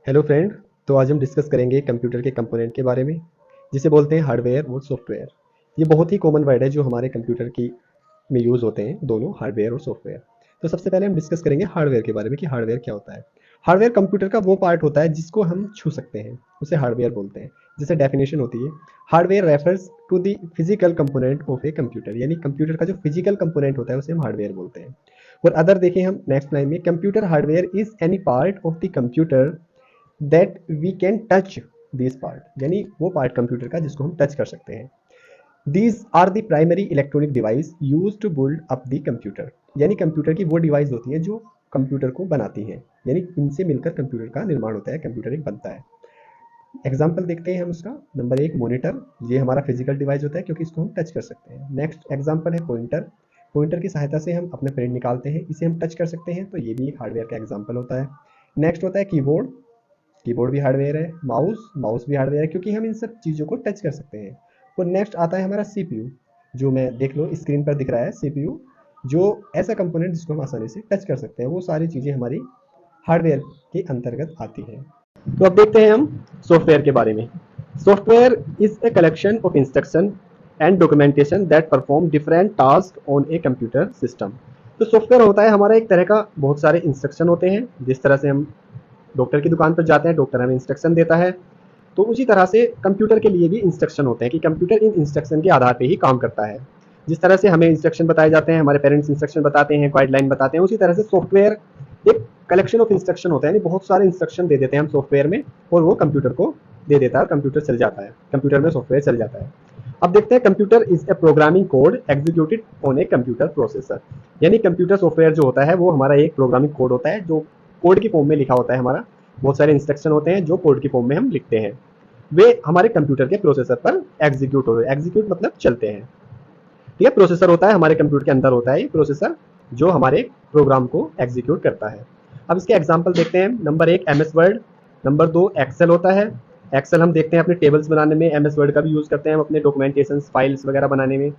Hello friend. तो आज हम डिस्कस करेंगे कंप्यूटर के कंपोनेंट के बारे में, जिसे बोलते हैं हार्डवेयर और सॉफ्टवेयर। ये बहुत ही कॉमन वर्ड है जो हमारे कंप्यूटर की में यूज़ होते हैं, दोनों हार्डवेयर और सॉफ्टवेयर। तो सबसे पहले हम डिस्कस करेंगे हार्डवेयर के बारे में कि हार्डवेयर क्या होता है। हार्डवेयर कंप्यूटर का वो पार्ट होता है जिसको हम छू सकते हैं, उसे हार्डवेयर बोलते हैं। जैसे डेफिनेशन होती है, hardware refers to the physical component of a computer, यानी कंप्यूटर का जो फिजिकल कंपोनेंट होता है उसे हम हार्डवेयर बोलते हैं। और अदर देखें हम नेक्स्ट लाइन में, computer hardware is any part of the computer that we can touch this part, यानी वो पार्ट कंप्यूटर का जिसको हम टच कर सकते हैं। These are the primary electronic device use to build up the computer, यानी कंप्यूटर की वो डिवाइस होती है जो कंप्यूटर को बनाती हैं, यानी इनसे मिलकर कंप्यूटर का निर्माण होता है, कंप्यूटर एक बनता है। एग्जाम्पल देखते हैं हम उसका। नंबर एक, मोनीटर। ये हमारा फिजिकल डिवाइस होता है क्योंकि इसको हम टच कर सकते हैं। नेक्स्ट एग्जाम्पल है पॉइंटर। पॉइंटर की सहायता से हम अपने प्रिंट निकालते हैं, इसे हम टच कर सकते हैं, तो ये भी एक हार्डवेयर का एग्जाम्पल होता है। नेक्स्ट होता है कीबोर्ड। कीबोर्ड भी हार्डवेयर है। माउस, माउस भी हार्डवेयर है क्योंकि हम इन सब चीज़ों को टच कर सकते हैं। और नेक्स्ट आता है हमारा सीपीयू, जो मैं देख लो स्क्रीन पर दिख रहा है सीपीयू, जो ऐसा कंपोनेंट जिसको हम आसानी से टच कर सकते हैं। वो सारी चीज़ें हमारी हार्डवेयर के अंतर्गत आती हैं। तो अब देखते हैं हम सॉफ्टवेयर के बारे में। Software is a collection of instruction and documentation that perform different task on a computer system. तो सॉफ्टवेयर होता है हमारा एक तरह का, बहुत सारे इंस्ट्रक्शन होते हैं। जिस तरह से हम डॉक्टर की दुकान पर जाते हैं, डॉक्टर हमें इंस्ट्रक्शन देता है, तो उसी तरह से कंप्यूटर के लिए भी इंस्ट्रक्शन होते हैं कि कंप्यूटर इन इंस्ट्रक्शन के आधार पर ही काम करता है। जिस तरह से हमें इंस्ट्रक्शन बताए जाते हैं, हमारे पेरेंट्स इंस्ट्रक्शन बताते हैं, गाइडलाइन बताते हैं, उसी तरह से सॉफ्टवेयर एक कलेक्शन ऑफ इंस्ट्रक्शन होता है, यानी बहुत सारे इंस्ट्रक्शन दे देते हैं हम सॉफ्टवेयर में, और वो कंप्यूटर को दे देता है, कंप्यूटर चल जाता है, कंप्यूटर में सॉफ्टवेयर चल जाता है। अब देखते हैं, computer is a programming code executed on a computer processor, यानी कंप्यूटर सॉफ्टवेयर जो होता है वो हमारा एक प्रोग्रामिंग कोड होता है जो कोड की फॉर्म में लिखा होता है। हमारा बहुत सारे इंस्ट्रक्शन होते हैं जो कोड की फॉर्म में हम लिखते हैं, वे हमारे कंप्यूटर के प्रोसेसर पर एग्जीक्यूट होते हैं। एग्जीक्यूट मतलब चलते हैं। ठीक है, प्रोसेसर होता है हमारे कंप्यूटर के अंदर, होता है ये प्रोसेसर जो हमारे प्रोग्राम को एग्जीक्यूट करता है। अब इसके एग्जांपल देखते हैं। नंबर एक, एमएस वर्ड। नंबर दो, एक्सेल होता है। एक्सेल हम देखते हैं अपने टेबल्स बनाने में, एमएस वर्ड का भी यूज़ करते हैं हम अपने डॉक्यूमेंटेशन फाइल्स वगैरह बनाने में।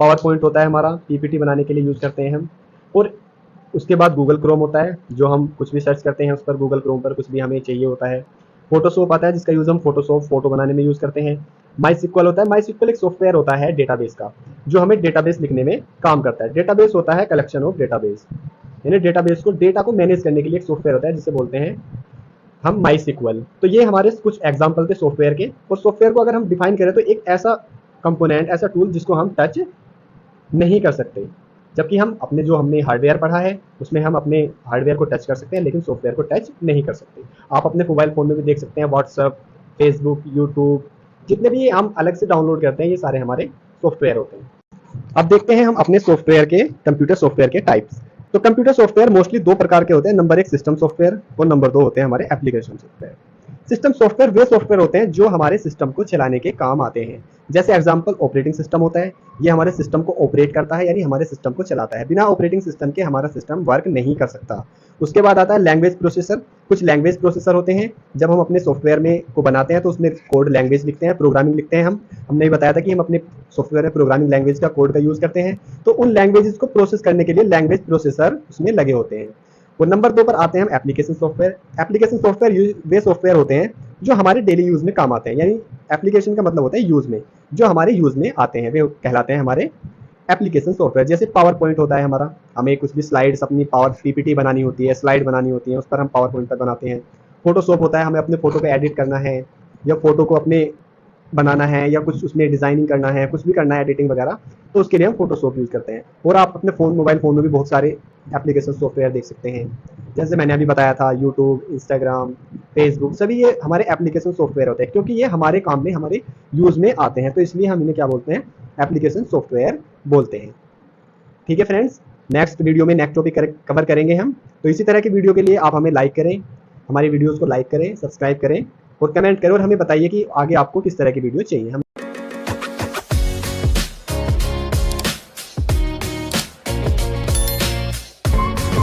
पावर पॉइंट होता है हमारा, पीपीटी बनाने के लिए यूज़ करते हैं हम। और उसके बाद गूगल क्रोम होता है, जो हम कुछ भी सर्च करते हैं उस पर, गूगल क्रोम पर कुछ भी हमें चाहिए होता है। फोटोशॉप आता है जिसका यूज़ हम फोटोशॉप फोटो बनाने में यूज़ करते हैं। माई सिक्वल होता है, माई सिक्वल एक सॉफ्टवेयर होता है डेटाबेस का, जो हमें डेटाबेस लिखने में काम करता है। डेटाबेस होता है कलेक्शन ऑफ डेटाबेस, यानी डेटाबेस को, डेटा को मैनेज करने के लिए एक सॉफ्टवेयर होता है जिसे बोलते हैं हम माई सिक्वल। तो ये हमारे कुछ एग्जाम्पल थे सॉफ्टवेयर के। और सॉफ्टवेयर को अगर हम डिफाइन करें तो एक ऐसा कंपोनेंट, ऐसा टूल जिसको हम टच नहीं कर सकते, जबकि हम अपने जो हमने हार्डवेयर पढ़ा है उसमें हम अपने हार्डवेयर को टच कर सकते हैं, लेकिन सॉफ्टवेयर को टच नहीं कर सकते। आप अपने मोबाइल फ़ोन में भी देख सकते हैं, व्हाट्सअप, फेसबुक, यूट्यूब, जितने भी हम अलग से डाउनलोड करते हैं ये सारे हमारे सॉफ्टवेयर होते हैं। अब देखते हैं हम अपने सॉफ्टवेयर के, कंप्यूटर सॉफ्टवेयर के टाइप्स। तो कंप्यूटर सॉफ्टवेयर मोस्टली दो प्रकार के होते हैं। नंबर एक, सिस्टम सॉफ्टवेयर, और नंबर दो होते हैं हमारे एप्लीकेशन सॉफ्टवेयर। सिस्टम सॉफ्टवेयर वे सॉफ्टवेयर होते हैं जो हमारे सिस्टम को चलाने के काम आते हैं। जैसे एग्जांपल, ऑपरेटिंग सिस्टम होता है, ये हमारे सिस्टम को ऑपरेट करता है, यानी हमारे सिस्टम को चलाता है। बिना ऑपरेटिंग सिस्टम के हमारा सिस्टम वर्क नहीं कर सकता। उसके बाद आता है लैंग्वेज प्रोसेसर। कुछ लैंग्वेज प्रोसेसर होते हैं, जब हम अपने सॉफ्टवेयर में को बनाते हैं तो उसमें कोड लैंग्वेज लिखते हैं, प्रोग्रामिंग लिखते हैं। हमने बताया था कि हम अपने सॉफ्टवेयर में प्रोग्रामिंग लैंग्वेज का कोड का यूज़ करते हैं, तो उन लैंग्वेजेस को प्रोसेस करने के लिए लैंग्वेज प्रोसेसर उसमें लगे होते हैं। और नंबर दो पर आते हैं हम एप्लीकेशन सॉफ्टवेयर। एप्लीकेशन सॉफ्टवेयर वे सॉफ्टवेयर होते हैं जो हमारे डेली यूज़ में काम आते हैं, यानी एप्लीकेशन का मतलब होता है यूज़ में, जो हमारे यूज़ में आते हैं वे कहलाते हैं हमारे एप्लीकेशन सॉफ्टवेयर। जैसे पावर पॉइंट होता है हमारा, हमें कुछ भी स्लाइड्स अपनी पावर पीपीटी बनानी होती है, स्लाइड बनानी होती है, उस पर हम पावर पॉइंट पर बनाते हैं। फोटोशॉप होता है, हमें अपने फोटो को एडिट करना है या फोटो को अपने बनाना है या कुछ उसमें डिजाइनिंग करना है, कुछ भी करना है एडिटिंग वगैरह, तो उसके लिए हम फोटोशॉप यूज़ करते हैं। और आप अपने फ़ोन, मोबाइल फ़ोन में भी बहुत सारे एप्लीकेशन सॉफ्टवेयर देख सकते हैं, जैसे मैंने अभी बताया था यूट्यूब, इंस्टाग्राम, फेसबुक, सभी ये हमारे एप्लीकेशन सॉफ्टवेयर होते हैं क्योंकि ये हमारे काम में, हमारे यूज़ में आते हैं, तो इसलिए हम इन्हें क्या बोलते हैं, एप्लीकेशन सॉफ्टवेयर बोलते हैं। ठीक है फ्रेंड्स, नेक्स्ट वीडियो में नेक्स्ट टॉपिक कवर करेंगे हम। तो इसी तरह की वीडियो के लिए आप हमें लाइक करें, हमारी वीडियोज़ को लाइक करें, सब्सक्राइब करें और कमेंट करें, और हमें बताइए कि आगे आपको किस तरह की वीडियो चाहिए। हम